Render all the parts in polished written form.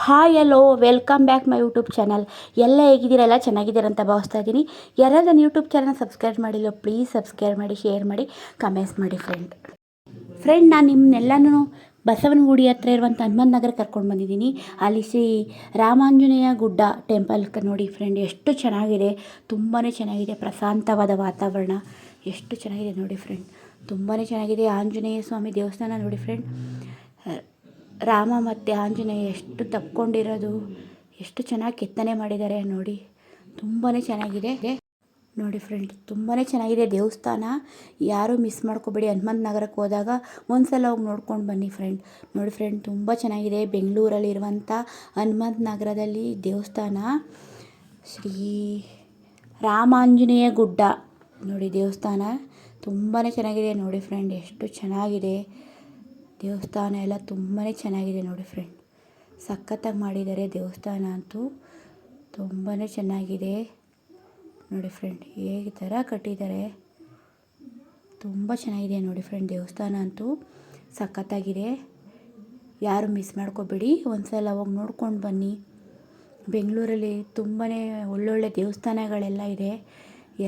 Hi hello welcome back my YouTube channel. ಎಲ್ಲ ಹೇಗಿದ್ದೀರಲ್ಲ ಚೆನ್ನಾಗಿದ್ದೀರ ಅಂತ ಭಾವಿಸ್ತಾ ಇದ್ದೀನಿ. ಯಾರಾದ್ರೂ ನನ್ನ ಯೂಟ್ಯೂಬ್ ಚಾನಲ್ ಸಬ್ಸ್ಕ್ರೈಬ್ ಮಾಡಿಲ್ಲ ಪ್ಲೀಸ್ ಸಬ್ಸ್ಕ್ರೈಬ್ ಮಾಡಿ, ಶೇರ್ ಮಾಡಿ, ಕಮೆಂಟ್ಸ್ ಮಾಡಿ ಫ್ರೆಂಡ್ ನಾನು ನಿಮ್ಮನ್ನೆಲ್ಲನೂ ಬಸವನಗುಡಿ ಹತ್ರ ಇರುವಂಥ ಹನುಮಂತ ನಗರ ಕರ್ಕೊಂಡು ಬಂದಿದ್ದೀನಿ. ಅಲ್ಲಿ ಶ್ರೀ ರಾಮಾಂಜನೇಯ ಗುಡ್ಡ ಟೆಂಪಲ್ ನೋಡಿ ಫ್ರೆಂಡ್, ಎಷ್ಟು ಚೆನ್ನಾಗಿದೆ, ತುಂಬಾ ಚೆನ್ನಾಗಿದೆ. ಪ್ರಶಾಂತವಾದ ವಾತಾವರಣ ಎಷ್ಟು ಚೆನ್ನಾಗಿದೆ ನೋಡಿ ಫ್ರೆಂಡ್, ತುಂಬಾ ಚೆನ್ನಾಗಿದೆ. ಆಂಜನೇಯ ಸ್ವಾಮಿ ದೇವಸ್ಥಾನ ನೋಡಿ ಫ್ರೆಂಡ್, ರಾಮ ಮತ್ತು ಆಂಜನೇಯ ಎಷ್ಟು ತಪ್ಕೊಂಡಿರೋದು, ಎಷ್ಟು ಚೆನ್ನಾಗಿ ಕೆತ್ತನೆ ಮಾಡಿದ್ದಾರೆ ನೋಡಿ, ತುಂಬಾ ಚೆನ್ನಾಗಿದೆ ನೋಡಿ ಫ್ರೆಂಡ್, ತುಂಬಾ ಚೆನ್ನಾಗಿದೆ ದೇವಸ್ಥಾನ. ಯಾರೂ ಮಿಸ್ ಮಾಡ್ಕೋಬೇಡಿ. ಹನುಮಂತ ನಗರಕ್ಕೆ ಹೋದಾಗ ಒಂದು ಸಲ ಹೋಗಿ ನೋಡ್ಕೊಂಡು ಬನ್ನಿ ಫ್ರೆಂಡ್. ನೋಡಿ ಫ್ರೆಂಡ್, ತುಂಬ ಚೆನ್ನಾಗಿದೆ. ಬೆಂಗಳೂರಲ್ಲಿರುವಂಥ ಹನುಮಂತ ನಗರದಲ್ಲಿ ದೇವಸ್ಥಾನ ಶ್ರೀ ರಾಮಾಂಜನೇಯ ಗುಡ್ಡ ನೋಡಿ ದೇವಸ್ಥಾನ ತುಂಬಾ ಚೆನ್ನಾಗಿದೆ ನೋಡಿ ಫ್ರೆಂಡ್, ಎಷ್ಟು ಚೆನ್ನಾಗಿದೆ ದೇವಸ್ಥಾನ ಎಲ್ಲ ತುಂಬಾ ಚೆನ್ನಾಗಿದೆ ನೋಡಿ ಫ್ರೆಂಡ್. ಸಖತ್ತಾಗಿ ಮಾಡಿದ್ದಾರೆ ದೇವಸ್ಥಾನ ಅಂತೂ, ತುಂಬಾ ಚೆನ್ನಾಗಿದೆ ನೋಡಿ ಫ್ರೆಂಡ್. ಹೇಗೆ ಥರ ಕಟ್ಟಿದ್ದಾರೆ, ತುಂಬ ಚೆನ್ನಾಗಿದೆ ನೋಡಿ ಫ್ರೆಂಡ್. ದೇವಸ್ಥಾನ ಅಂತೂ ಸಖತ್ತಾಗಿದೆ, ಯಾರು ಮಿಸ್ ಮಾಡ್ಕೋಬೇಡಿ. ಒಂದು ಸಲ ಹೋಗಿ ನೋಡ್ಕೊಂಡು ಬನ್ನಿ. ಬೆಂಗಳೂರಲ್ಲಿ ತುಂಬಾ ಒಳ್ಳೊಳ್ಳೆ ದೇವಸ್ಥಾನಗಳೆಲ್ಲ ಇದೆ,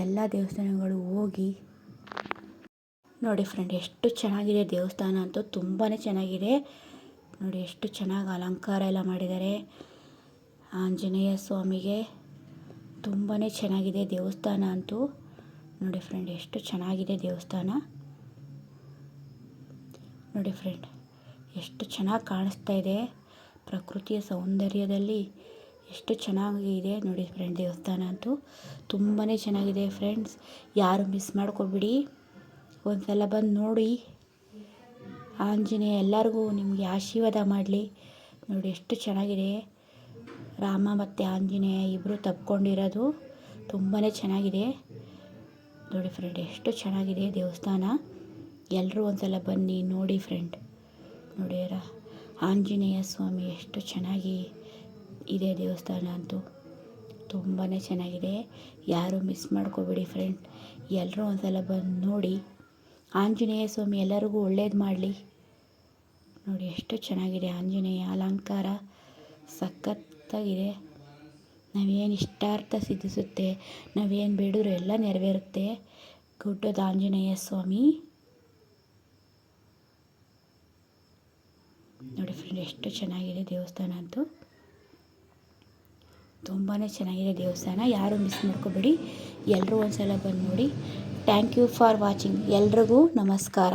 ಎಲ್ಲ ದೇವಸ್ಥಾನಗಳು ಹೋಗಿ ನೋಡಿ ಫ್ರೆಂಡ್. ಎಷ್ಟು ಚೆನ್ನಾಗಿದೆ ದೇವಸ್ಥಾನ ಅಂತೂ, ತುಂಬಾ ಚೆನ್ನಾಗಿದೆ ನೋಡಿ. ಎಷ್ಟು ಚೆನ್ನಾಗಿ ಅಲಂಕಾರ ಎಲ್ಲ ಮಾಡಿದ್ದಾರೆ ಆಂಜನೇಯ ಸ್ವಾಮಿಗೆ, ತುಂಬಾ ಚೆನ್ನಾಗಿದೆ ದೇವಸ್ಥಾನ ಅಂತೂ ನೋಡಿ ಫ್ರೆಂಡ್. ಎಷ್ಟು ಚೆನ್ನಾಗಿದೆ ದೇವಸ್ಥಾನ ನೋಡಿ ಫ್ರೆಂಡ್, ಎಷ್ಟು ಚೆನ್ನಾಗಿ ಕಾಣಿಸ್ತಾ ಇದೆ. ಪ್ರಕೃತಿಯ ಸೌಂದರ್ಯದಲ್ಲಿ ಎಷ್ಟು ಚೆನ್ನಾಗಿದೆ ನೋಡಿ ಫ್ರೆಂಡ್. ದೇವಸ್ಥಾನ ಅಂತೂ ತುಂಬಾ ಚೆನ್ನಾಗಿದೆ ಫ್ರೆಂಡ್ಸ್, ಯಾರು ಮಿಸ್ ಮಾಡ್ಕೊಬೇಡಿ. ಒಂದು ಸಲ ಬಂದು ನೋಡಿ. ಆಂಜನೇಯ ಎಲ್ಲರಿಗೂ ನಿಮಗೆ ಆಶೀರ್ವಾದ ಮಾಡಲಿ ನೋಡಿ. ಎಷ್ಟು ಚೆನ್ನಾಗಿದೆ, ರಾಮ ಮತ್ತು ಆಂಜನೇಯ ಇಬ್ಬರು ತಪ್ಕೊಂಡಿರೋದು ತುಂಬಾ ಚೆನ್ನಾಗಿದೆ ನೋಡಿ ಫ್ರೆಂಡ್. ಎಷ್ಟು ಚೆನ್ನಾಗಿದೆ ದೇವಸ್ಥಾನ, ಎಲ್ಲರೂ ಒಂದು ಸಲ ಬನ್ನಿ ನೋಡಿ ಫ್ರೆಂಡ್. ನೋಡಿ ಆಂಜನೇಯ ಸ್ವಾಮಿ ಎಷ್ಟು ಚೆನ್ನಾಗಿ ಇದೆ ದೇವಸ್ಥಾನ ಅಂತೂ, ತುಂಬಾ ಚೆನ್ನಾಗಿದೆ. ಯಾರು ಮಿಸ್ ಮಾಡ್ಕೋಬೇಡಿ ಫ್ರೆಂಡ್, ಎಲ್ಲರೂ ಒಂದು ಸಲ ಬಂದು ನೋಡಿ. ಆಂಜನೇಯ ಸ್ವಾಮಿ ಎಲ್ಲರಿಗೂ ಒಳ್ಳೇದು ಮಾಡಲಿ ನೋಡಿ. ಎಷ್ಟು ಚೆನ್ನಾಗಿದೆ ಆಂಜನೇಯ ಅಲಂಕಾರ, ಸಖತ್ತಾಗಿದೆ. ನಾವೇನು ಇಷ್ಟಾರ್ಥ ಸಿದ್ಧಿಸುತ್ತೆ, ನಾವೇನು ಬೇಡಿದ್ರು ಎಲ್ಲ ನೆರವೇರುತ್ತೆ. ಗುಡ್ಡದ ಆಂಜನೇಯ ಸ್ವಾಮಿ ನೋಡಿ ಫ್ರೆಂಡ್, ಎಷ್ಟು ಚೆನ್ನಾಗಿದೆ ದೇವಸ್ಥಾನ ಅಂತೂ, ತುಂಬಾ ಚೆನ್ನಾಗಿದೆ ದೇವಸ್ಥಾನ. ಯಾರು ಮಿಸ್ ಮಾಡ್ಕೋಬೇಡಿ, ಎಲ್ಲರೂ ಒಂದು ಸಲ ಬಂದು ನೋಡಿ. Thank you for watching. ಎಲ್ರಿಗೂ ನಮಸ್ಕಾರ.